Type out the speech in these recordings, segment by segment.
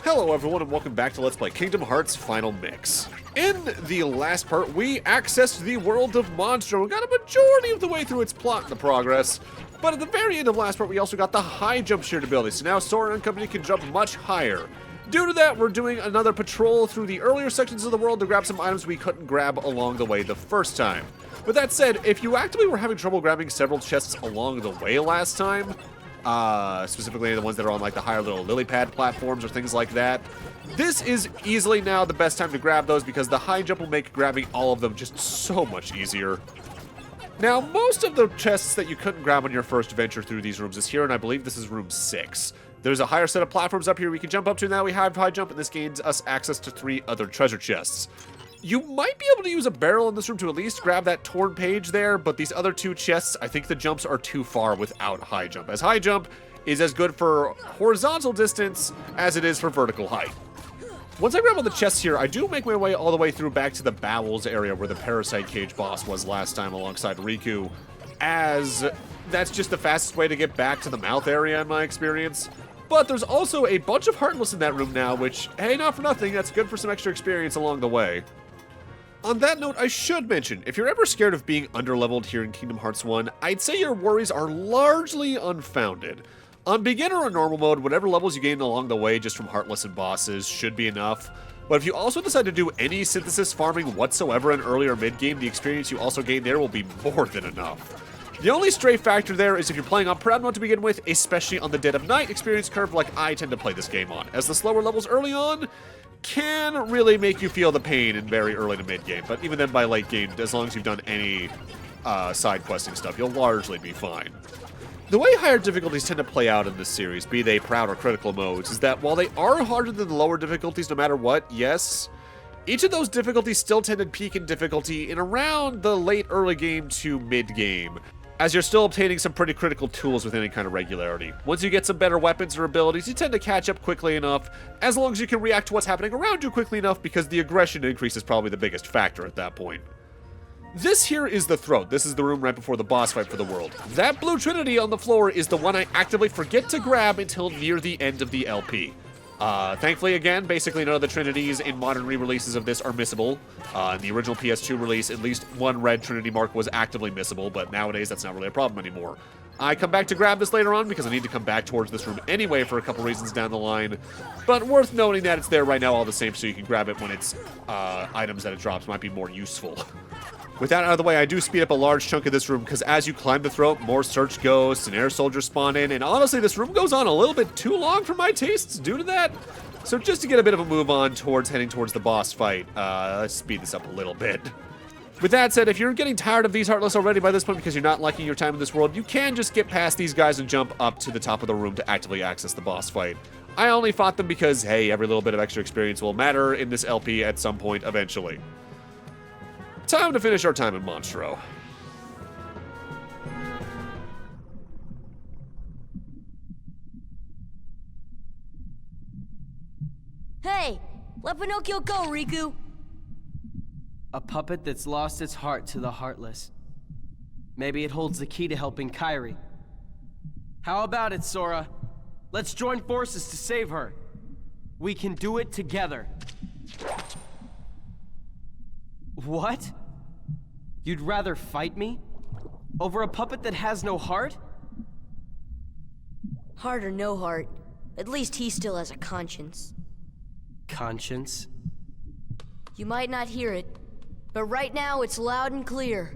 Hello everyone and welcome back to Let's Play Kingdom Hearts Final Mix. In the last part, we accessed the world of Monstro and got a majority of the way through its plot in the progress. But at the very end of last part, we also got the high jump sheared ability, so now Sora and company can jump much higher. Due to that, we're doing another patrol through the earlier sections of the world to grab some items we couldn't grab along the way the first time. With that said, if you actively were having trouble grabbing several chests along the way last time, specifically the ones that are on like the higher little lily pad platforms or things like that, this is easily now the best time to grab those because the high jump will make grabbing all of them just so much easier. Now, most of the chests that you couldn't grab on your first venture through these rooms is here, and I believe this is room 6. There's a higher set of platforms up here we can jump up to. Now we have high jump, and this gains us access to 3 other treasure chests. You might be able to use a barrel in this room to at least grab that torn page there, but these other 2 chests, I think the jumps are too far without high jump, as high jump is as good for horizontal distance as it is for vertical height. Once I grab all the chests here, I do make my way all the way through back to the bowels area where the Parasite Cage boss was last time alongside Riku, as that's just the fastest way to get back to the mouth area in my experience. But there's also a bunch of Heartless in that room now, which, hey, not for nothing, that's good for some extra experience along the way. On that note, I should mention, if you're ever scared of being underleveled here in Kingdom Hearts 1, I'd say your worries are largely unfounded. On beginner or normal mode, whatever levels you gain along the way just from Heartless and bosses should be enough. But if you also decide to do any synthesis farming whatsoever in early or mid-game, the experience you also gain there will be more than enough. The only stray factor there is if you're playing on Proud Mode to begin with, especially on the Dead of Night experience curve like I tend to play this game on, as the slower levels early on can really make you feel the pain in very early to mid-game, but even then by late game, as long as you've done any side questing stuff, you'll largely be fine. The way higher difficulties tend to play out in this series, be they Proud or Critical modes, is that while they are harder than the lower difficulties no matter what, yes, each of those difficulties still tend to peak in difficulty in around the late early game to mid-game, as you're still obtaining some pretty critical tools with any kind of regularity. Once you get some better weapons or abilities, you tend to catch up quickly enough, as long as you can react to what's happening around you quickly enough, because the aggression increase is probably the biggest factor at that point. This here is the throat. This is the room right before the boss fight for the world. That blue trinity on the floor is the one I actively forget to grab until near the end of the LP. Thankfully, again, basically none of the trinities in modern re-releases of this are missable. In the original PS2 release, at least one red trinity mark was actively missable, but nowadays that's not really a problem anymore. I come back to grab this later on because I need to come back towards this room anyway for a couple reasons down the line, but worth noting that it's there right now all the same, so you can grab it when it's items that it drops might be more useful. With that out of the way, I do speed up a large chunk of this room because as you climb the throat, more search ghosts and air soldiers spawn in, and honestly, this room goes on a little bit too long for my tastes due to that. So just to get a bit of a move on towards heading towards the boss fight, let's speed this up a little bit. With that said, if you're getting tired of these Heartless already by this point because you're not liking your time in this world, you can just get past these guys and jump up to the top of the room to actively access the boss fight. I only fought them because, hey, every little bit of extra experience will matter in this LP at some point eventually. Time to finish our time in Monstro. Hey! Let Pinocchio go, Riku! A puppet that's lost its heart to the heartless. Maybe it holds the key to helping Kairi. How about it, Sora? Let's join forces to save her. We can do it together. What? You'd rather fight me? Over a puppet that has no heart? Heart or no heart, at least he still has a conscience. Conscience? You might not hear it, but right now it's loud and clear.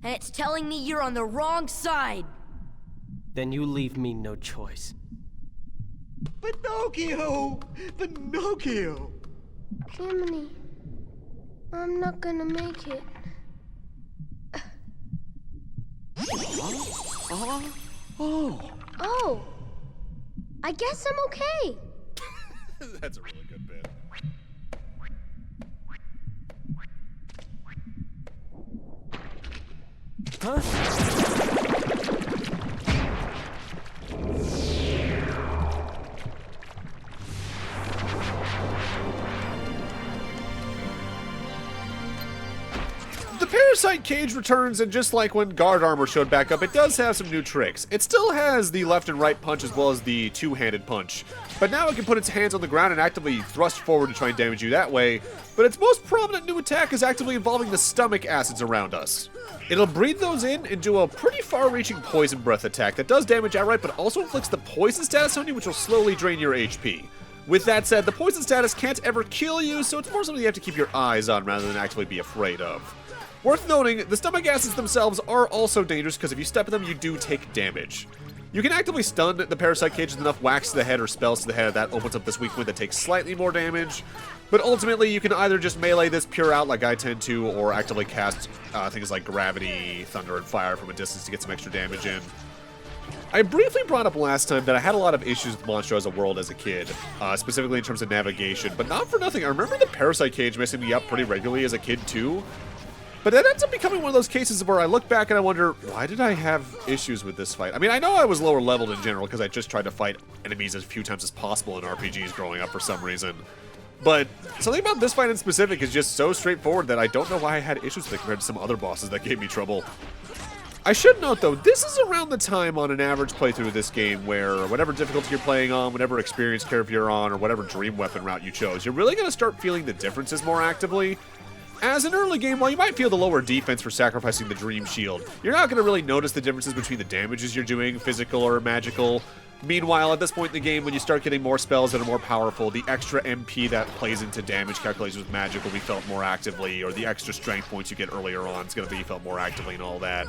And it's telling me you're on the wrong side! Then you leave me no choice. Pinocchio! Pinocchio! Jiminy, I'm not gonna make it. Oh, I guess I'm okay. That's a really good bit. Huh? the Parasite Cage returns, and just like when Guard Armor showed back up, it does have some new tricks. It still has the left and right punch as well as the two-handed punch, but now it can put its hands on the ground and actively thrust forward to try and damage you that way, but its most prominent new attack is actively involving the stomach acids around us. It'll breathe those in and do a pretty far-reaching poison breath attack that does damage outright, but also inflicts the poison status on you, which will slowly drain your HP. With that said, the poison status can't ever kill you, so it's more something you have to keep your eyes on rather than actually be afraid of. Worth noting, the stomach acids themselves are also dangerous because if you step in them, you do take damage. You can actively stun the Parasite Cage with enough whacks to the head or spells to the head that opens up this weak point that takes slightly more damage, but ultimately you can either just melee this pure out like I tend to, or actively cast things like Gravity, Thunder, and Fire from a distance to get some extra damage in. I briefly brought up last time that I had a lot of issues with Monstro as a world as a kid, specifically in terms of navigation, but not for nothing. I remember the Parasite Cage messing me up pretty regularly as a kid too, but that ends up becoming one of those cases where I look back and I wonder, why did I have issues with this fight? I mean, I know I was lower leveled in general because I just tried to fight enemies as few times as possible in RPGs growing up for some reason, but something about this fight in specific is just so straightforward that I don't know why I had issues with it compared to some other bosses that gave me trouble. I should note, though, this is around the time on an average playthrough of this game where whatever difficulty you're playing on, whatever experience curve you're on, or whatever dream weapon route you chose, you're really going to start feeling the differences more actively. As an early game, while you might feel the lower defense for sacrificing the Dream Shield, you're not going to really notice the differences between the damages you're doing, physical or magical. Meanwhile, at this point in the game, when you start getting more spells that are more powerful, the extra MP that plays into damage calculations with magic will be felt more actively, or the extra strength points you get earlier on is going to be felt more actively and all that.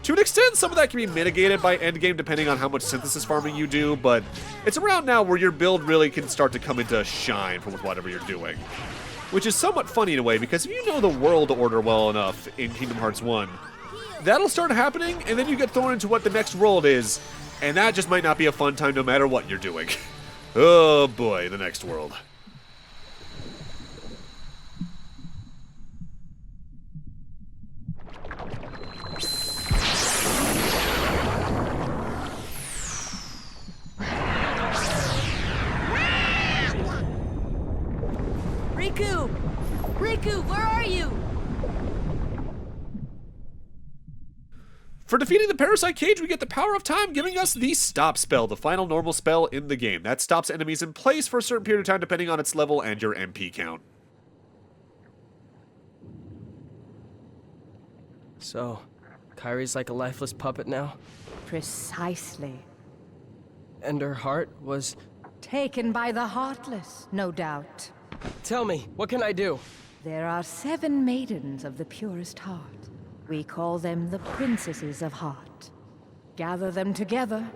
To an extent, some of that can be mitigated by endgame depending on how much synthesis farming you do, but it's around now where your build really can start to come into shine from whatever you're doing. Which is somewhat funny in a way, because if you know the world order well enough in Kingdom Hearts 1, that'll start happening, and then you get thrown into what the next world is, and that just might not be a fun time no matter what you're doing. Oh boy, the next world. Riku! Riku, where are you? For defeating the Parasite Cage, we get the Power of Time, giving us the Stop spell, the final normal spell in the game. That stops enemies in place for a certain period of time depending on its level and your MP count. So, Kairi's like a lifeless puppet now? Precisely. And her heart was... Taken by the Heartless, no doubt. Tell me, what can I do? There are 7 maidens of the purest heart. We call them the Princesses of Heart. Gather them together,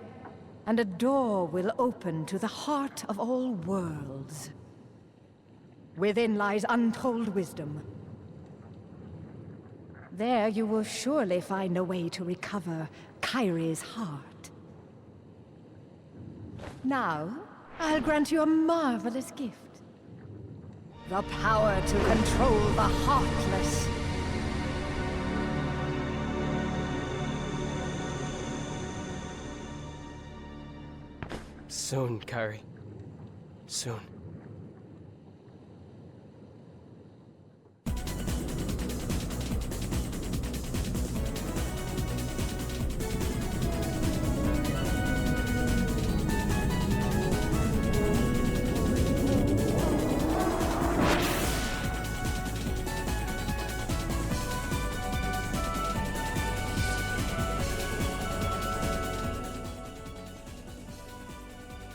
and a door will open to the heart of all worlds. Within lies untold wisdom. There you will surely find a way to recover Kairi's heart. Now, I'll grant you a marvelous gift. The power to control the Heartless. Soon, Kairi. Soon.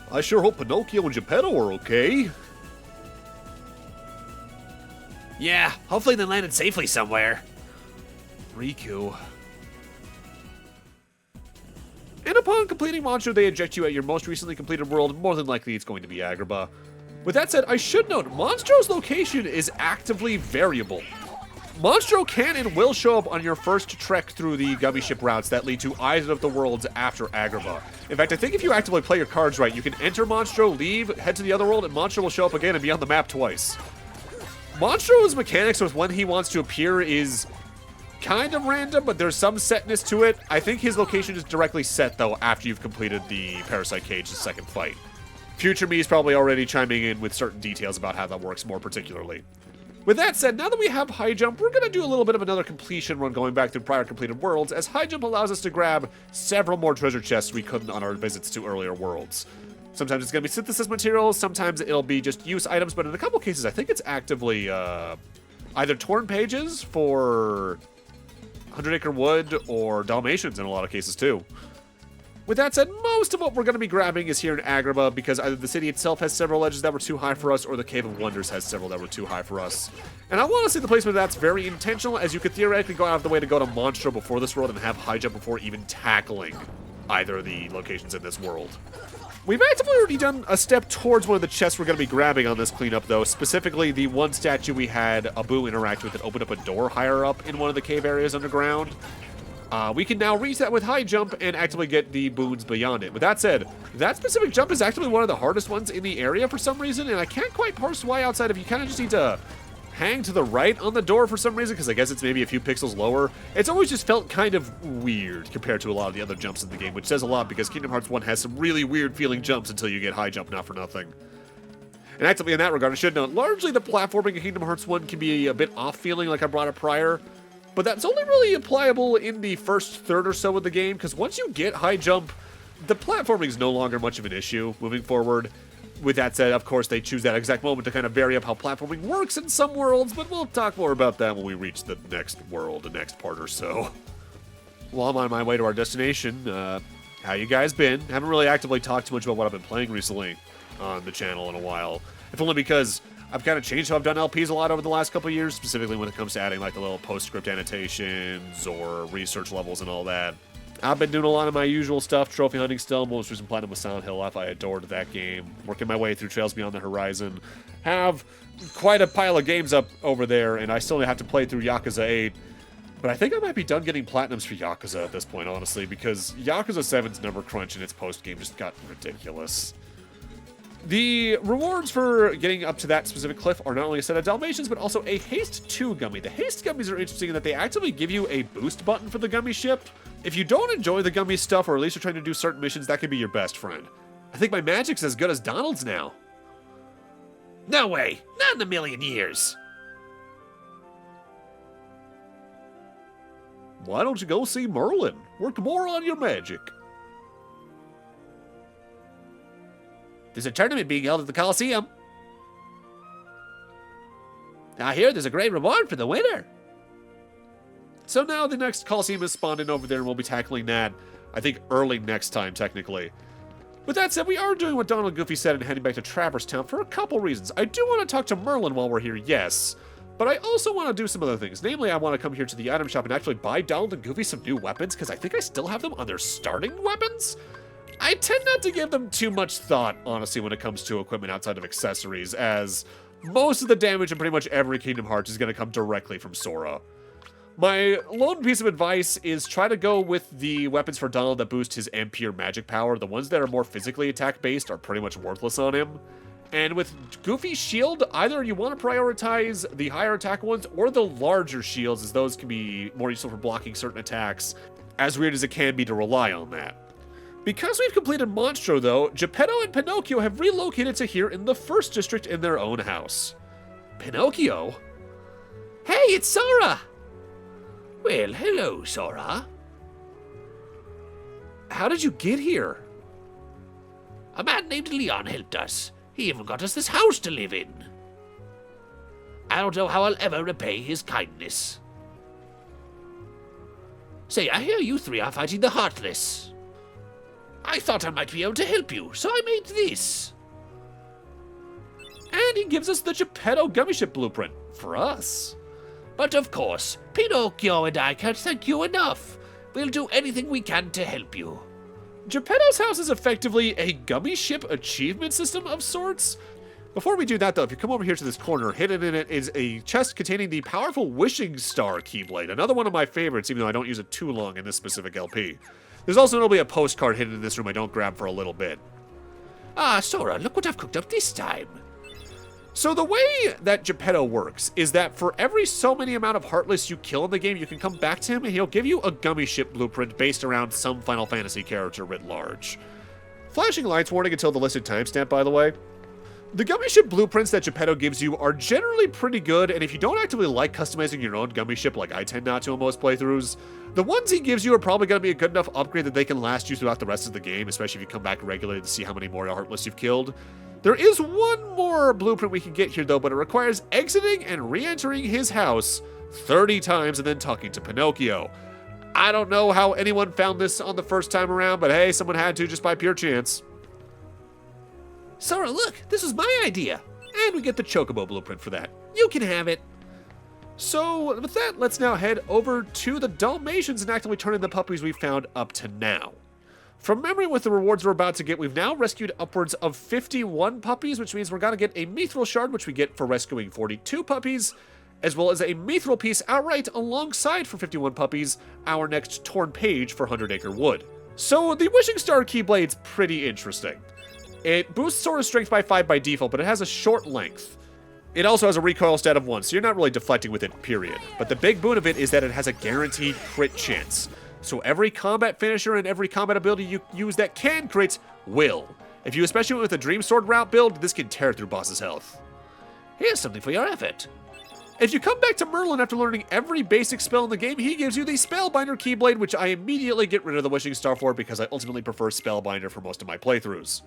I sure hope Pinocchio and Geppetto are okay. Yeah, hopefully they landed safely somewhere. Riku. And upon completing Monstro, they eject you at your most recently completed world. More than likely, it's going to be Agrabah. With that said, I should note, Monstro's location is actively variable. Monstro can and will show up on your first trek through the gummy ship routes that lead to either of the worlds after Agrabah. In fact, I think if you actively play your cards right, you can enter Monstro, leave, head to the other world, and Monstro will show up again and be on the map twice. Monstro's mechanics with when he wants to appear is kind of random, but there's some setness to it. I think his location is directly set, though, after you've completed the Parasite Cage, the second fight. Future me is probably already chiming in with certain details about how that works more particularly. With that said, now that we have high jump, we're going to do a little bit of another completion run going back through prior completed worlds, as high jump allows us to grab several more treasure chests we couldn't on our visits to earlier worlds. Sometimes it's going to be synthesis materials, sometimes it'll be just use items, but in a couple cases I think it's actively either torn pages for 100 Acre Wood or Dalmatians in a lot of cases too. With that said, most of what we're going to be grabbing is here in Agrabah, because either the city itself has several ledges that were too high for us, or the Cave of Wonders has several that were too high for us. And I want to see the placement of that's very intentional, as you could theoretically go out of the way to go to Monstro before this world and have high jump before even tackling either of the locations in this world. We've actively already done a step towards one of the chests we're going to be grabbing on this cleanup, though, specifically the one statue we had Abu interact with that opened up a door higher up in one of the cave areas underground. We can now reach that with high jump and actively get the boons beyond it. With that said, that specific jump is actually one of the hardest ones in the area for some reason, and I can't quite parse why outside of you kind of just need to hang to the right on the door for some reason, because I guess it's maybe a few pixels lower. It's always just felt kind of weird compared to a lot of the other jumps in the game, which says a lot because Kingdom Hearts 1 has some really weird feeling jumps until you get high jump, not for nothing. And actively in that regard, I should note, largely the platforming in Kingdom Hearts 1 can be a bit off feeling like I brought up prior. But that's only really applicable in the first third or so of the game, because once you get high jump, the platforming is no longer much of an issue moving forward. With that said, of course, they choose that exact moment to kind of vary up how platforming works in some worlds, but we'll talk more about that when we reach the next world, the next part or so. While I'm on my way to our destination, how you guys been? Haven't really actively talked too much about what I've been playing recently on the channel in a while, if only because I've kind of changed how I've done LPs a lot over the last couple of years, specifically when it comes to adding like the little postscript annotations or research levels and all that. I've been doing a lot of my usual stuff, trophy hunting still, most recent platinum with Silent Hill F. I adored that game. Working my way through Trails Beyond the Horizon. Have quite a pile of games up over there, and I still have to play through Yakuza 8. But I think I might be done getting platinums for Yakuza at this point, honestly, because Yakuza 7's number crunch in its post-game just got ridiculous. The rewards for getting up to that specific cliff are not only a set of Dalmatians, but also a Haste 2 gummy. The Haste gummies are interesting in that they actively give you a boost button for the gummy ship. If you don't enjoy the gummy stuff, or at least you're trying to do certain missions, that could be your best friend. I think my magic's as good as Donald's now. No way. Not in a million years. Why don't you go see Merlin? Work more on your magic. There's a tournament being held at the Coliseum. I hear there's a great reward for the winner. So now the next Coliseum is spawned in over there, and we'll be tackling that, I think, early next time, technically. With that said, we are doing what Donald and Goofy said and heading back to Traverse Town for a couple reasons. I do want to talk to Merlin while we're here, yes. But I also want to do some other things. Namely, I want to come here to the item shop and actually buy Donald and Goofy some new weapons, because I think I still have them on their starting weapons. I tend not to give them too much thought, honestly, when it comes to equipment outside of accessories, as most of the damage in pretty much every Kingdom Hearts is going to come directly from Sora. My lone piece of advice is try to go with the weapons for Donald that boost his Ampere magic power. The ones that are more physically attack-based are pretty much worthless on him. And with Goofy's shield, either you want to prioritize the higher attack ones or the larger shields, as those can be more useful for blocking certain attacks, as weird as it can be to rely on that. Because we've completed Monstro, though, Geppetto and Pinocchio have relocated to here in the first district in their own house. Pinocchio? Hey, it's Sora! Well, hello, Sora. How did you get here? A man named Leon helped us. He even got us this house to live in. I don't know how I'll ever repay his kindness. Say, I hear you three are fighting the Heartless. I thought I might be able to help you, so I made this. And he gives us the Geppetto Gummy Ship blueprint for us. But of course, Pinocchio and I can't thank you enough. We'll do anything we can to help you. Geppetto's house is effectively a Gummy Ship achievement system of sorts. Before we do that, though, if you come over here to this corner, hidden in it is a chest containing the powerful Wishing Star Keyblade, another one of my favorites, even though I don't use it too long in this specific LP. There's also going to be a postcard hidden in this room I don't grab for a little bit. Ah, Sora, look what I've cooked up this time. So the way that Geppetto works is that for every so many amount of Heartless you kill in the game, you can come back to him and he'll give you a Gummy Ship blueprint based around some Final Fantasy character writ large. Flashing lights warning until the listed timestamp, by the way. The gummy ship blueprints that Geppetto gives you are generally pretty good, and if you don't actively like customizing your own gummy ship like I tend not to in most playthroughs, the ones he gives you are probably going to be a good enough upgrade that they can last you throughout the rest of the game, especially if you come back regularly to see how many more Heartless you've killed. There is one more blueprint we can get here though, but it requires exiting and re-entering his house 30 times and then talking to Pinocchio. I don't know how anyone found this on the first time around, but hey, someone had to just by pure chance. Sora, look, this was my idea. And we get the Chocobo blueprint for that. You can have it. So with that, let's now head over to the Dalmatians and actively turn in the puppies we've found up to now. From memory, with the rewards we're about to get, we've now rescued upwards of 51 puppies, which means we're going to get a Mithril Shard, which we get for rescuing 42 puppies, as well as a Mithril piece outright alongside for 51 puppies, our next torn page for 100 Acre Wood. So the Wishing Star Keyblade's pretty interesting. It boosts Sora's strength by 5 by default, but it has a short length. It also has a recoil stat of 1, so you're not really deflecting with it, period. But the big boon of it is that it has a guaranteed crit chance. So every combat finisher and every combat ability you use that can crit will. If you especially went with a Dream Sword route build, this can tear through boss's health. Here's something for your effort. If you come back to Merlin after learning every basic spell in the game, he gives you the Spellbinder Keyblade, which I immediately get rid of the Wishing Star for because I ultimately prefer Spellbinder for most of my playthroughs.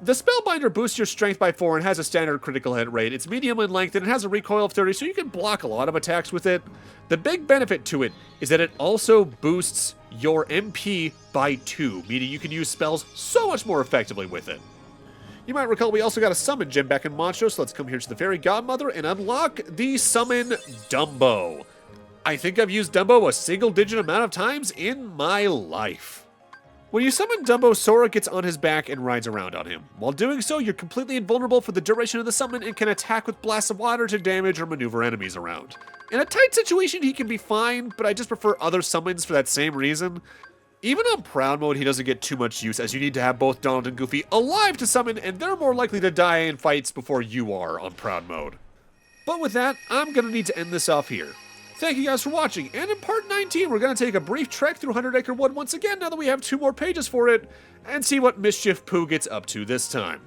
The Spellbinder boosts your strength by 4 and has a standard critical hit rate. It's medium in length and it has a recoil of 30, so you can block a lot of attacks with it. The big benefit to it is that it also boosts your MP by 2, meaning you can use spells so much more effectively with it. You might recall we also got a summon gem back in Monstro, so let's come here to the Fairy Godmother and unlock the summon Dumbo. I think I've used Dumbo a single-digit amount of times in my life. When you summon Dumbo, Sora gets on his back and rides around on him. While doing so, you're completely invulnerable for the duration of the summon and can attack with blasts of water to damage or maneuver enemies around. In a tight situation, he can be fine, but I just prefer other summons for that same reason. Even on Proud Mode, he doesn't get too much use, as you need to have both Donald and Goofy alive to summon, and they're more likely to die in fights before you are on Proud Mode. But with that, I'm going to need to end this off here. Thank you guys for watching, and in part 19, we're going to take a brief trek through 100 Acre Wood once again now that we have 2 more pages for it, and see what mischief Pooh gets up to this time.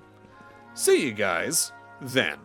See you guys then.